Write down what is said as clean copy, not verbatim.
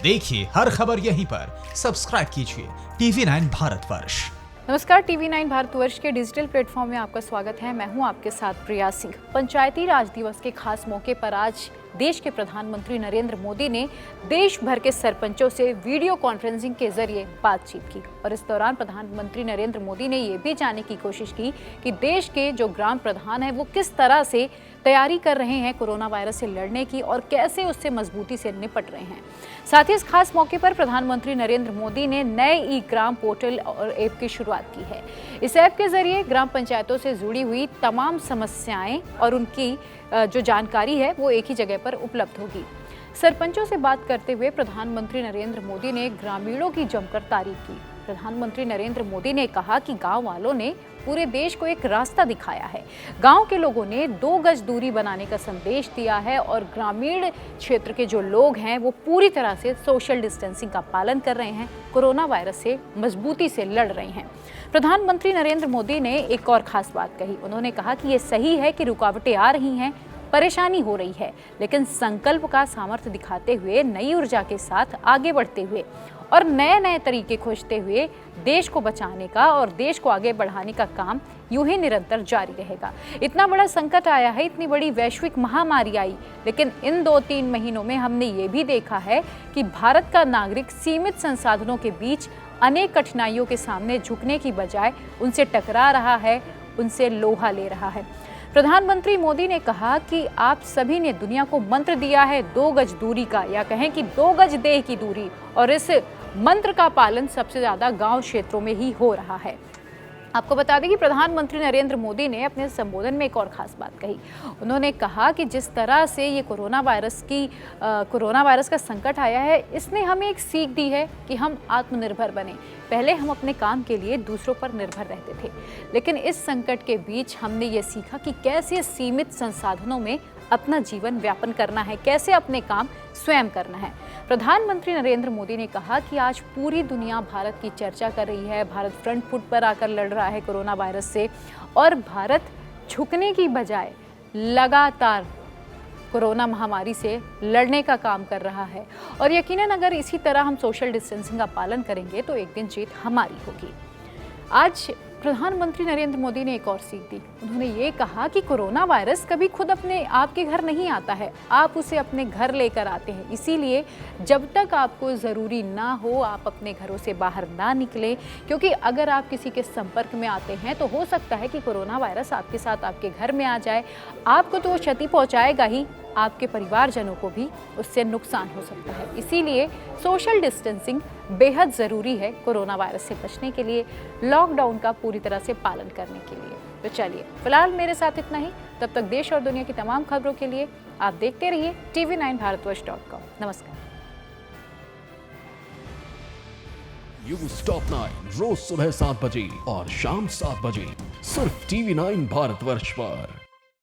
देखिए हर खबर यहीं पर। सब्सक्राइब कीजिए TV9 भारतवर्ष। नमस्कार, TV9 भारतवर्ष के डिजिटल प्लेटफॉर्म में आपका स्वागत है। मैं हूं आपके साथ प्रिया सिंह। पंचायती राज दिवस के खास मौके पर आज देश के प्रधानमंत्री नरेंद्र मोदी ने देश भर के सरपंचों से वीडियो कॉन्फ्रेंसिंग के जरिए बातचीत की और इस दौरान प्रधानमंत्री नरेंद्र मोदी ने ये भी जानने की कोशिश की कि देश के जो ग्राम प्रधान हैं वो किस तरह से तैयारी कर रहे हैं कोरोना वायरस से लड़ने की और कैसे उससे मजबूती से निपट रहे हैं। साथ ही इस खास मौके पर प्रधानमंत्री नरेंद्र मोदी ने नए ई ग्राम पोर्टल और ऐप की शुरुआत की है। इस ऐप के जरिए ग्राम पंचायतों से जुड़ी हुई तमाम समस्याएं और उनकी जो जानकारी है वो एक ही जगह पर उपलब्ध होगी। सरपंचों से बात करते हुए प्रधानमंत्री नरेंद्र मोदी ने ग्रामीणों की जमकर तारीफ की। प्रधानमंत्री नरेंद्र मोदी ने कहा कि गांव वालों ने पूरे देश को एक रास्ता दिखाया है। गांव के लोगों ने 2 गज दूरी बनाने का संदेश दिया है और ग्रामीण क्षेत्र के जो लोग हैं वो पूरी तरह से सोशल डिस्टेंसिंग का पालन कर रहे हैं, कोरोना वायरस से मजबूती से लड़ रहे हैं। प्रधानमंत्री नरेंद्र मोदी ने एक और खास बात कही। उन्होंने कहा कि ये सही है कि रुकावटें आ रही हैं, परेशानी हो रही है, लेकिन संकल्प का सामर्थ्य दिखाते हुए, नई ऊर्जा के साथ आगे बढ़ते हुए और नए नए तरीके खोजते हुए देश को बचाने का और देश को आगे बढ़ाने का काम यूं ही निरंतर जारी रहेगा। इतना बड़ा संकट आया है, इतनी बड़ी वैश्विक महामारी आई, लेकिन इन 2-3 महीनों में हमने ये भी देखा है कि भारत का नागरिक सीमित संसाधनों के बीच अनेक कठिनाइयों के सामने झुकने की बजाय उनसे टकरा रहा है, उनसे लोहा ले रहा है। प्रधानमंत्री मोदी ने कहा कि आप सभी ने दुनिया को मंत्र दिया है 2 गज दूरी का, या कहें कि 2 गज देह की दूरी, और इस मंत्र का पालन सबसे ज्यादा गांव क्षेत्रों में ही हो रहा है। आपको बता दें कि प्रधानमंत्री नरेंद्र मोदी ने अपने संबोधन में एक और खास बात कही। उन्होंने कहा कि जिस तरह से ये कोरोना वायरस का संकट आया है, इसने हमें एक सीख दी है कि हम आत्मनिर्भर बने। पहले हम अपने काम के लिए दूसरों पर निर्भर रहते थे, लेकिन इस संकट के बीच हमने ये सीखा कि कैसे सीमित संसाधनों में अपना जीवन व्यापन करना है, कैसे अपने काम स्वयं करना है। प्रधानमंत्री नरेंद्र मोदी ने कहा कि आज पूरी दुनिया भारत की चर्चा कर रही है। भारत फ्रंट फुट पर आकर लड़ रहा है कोरोना वायरस से, और भारत झुकने की बजाय लगातार कोरोना महामारी से लड़ने का काम कर रहा है। और यकीनन अगर इसी तरह हम सोशल डिस्टेंसिंग का पालन करेंगे तो एक दिन जीत हमारी होगी। आज प्रधानमंत्री नरेंद्र मोदी ने एक और सीख दी। उन्होंने ये कहा कि कोरोना वायरस कभी खुद अपने आपके घर नहीं आता है, आप उसे अपने घर लेकर आते हैं। इसीलिए जब तक आपको ज़रूरी ना हो, आप अपने घरों से बाहर ना निकलें, क्योंकि अगर आप किसी के संपर्क में आते हैं तो हो सकता है कि कोरोना वायरस आपके साथ आपके घर में आ जाए। आपको तो क्षति पहुंचाएगा ही, आपके परिवारजनों को भी उससे नुकसान हो सकता है। इसीलिए सोशल डिस्टेंसिंग बेहद ज़रूरी है कोरोना वायरस से बचने के लिए, लॉकडाउन का पूरी तरह से पालन करने के लिए। तो चलिए, फिलहाल मेरे साथ इतना ही। तब तक देश और दुनिया की तमाम खबरों के लिए आप देखते रहिए TV9भारतवर्ष.com। नमस्कार। न्यूज़ टॉप 9 रोज सुबह 7 बजे और शाम 7 बजे सिर्फ TV9 भारतवर्ष पर।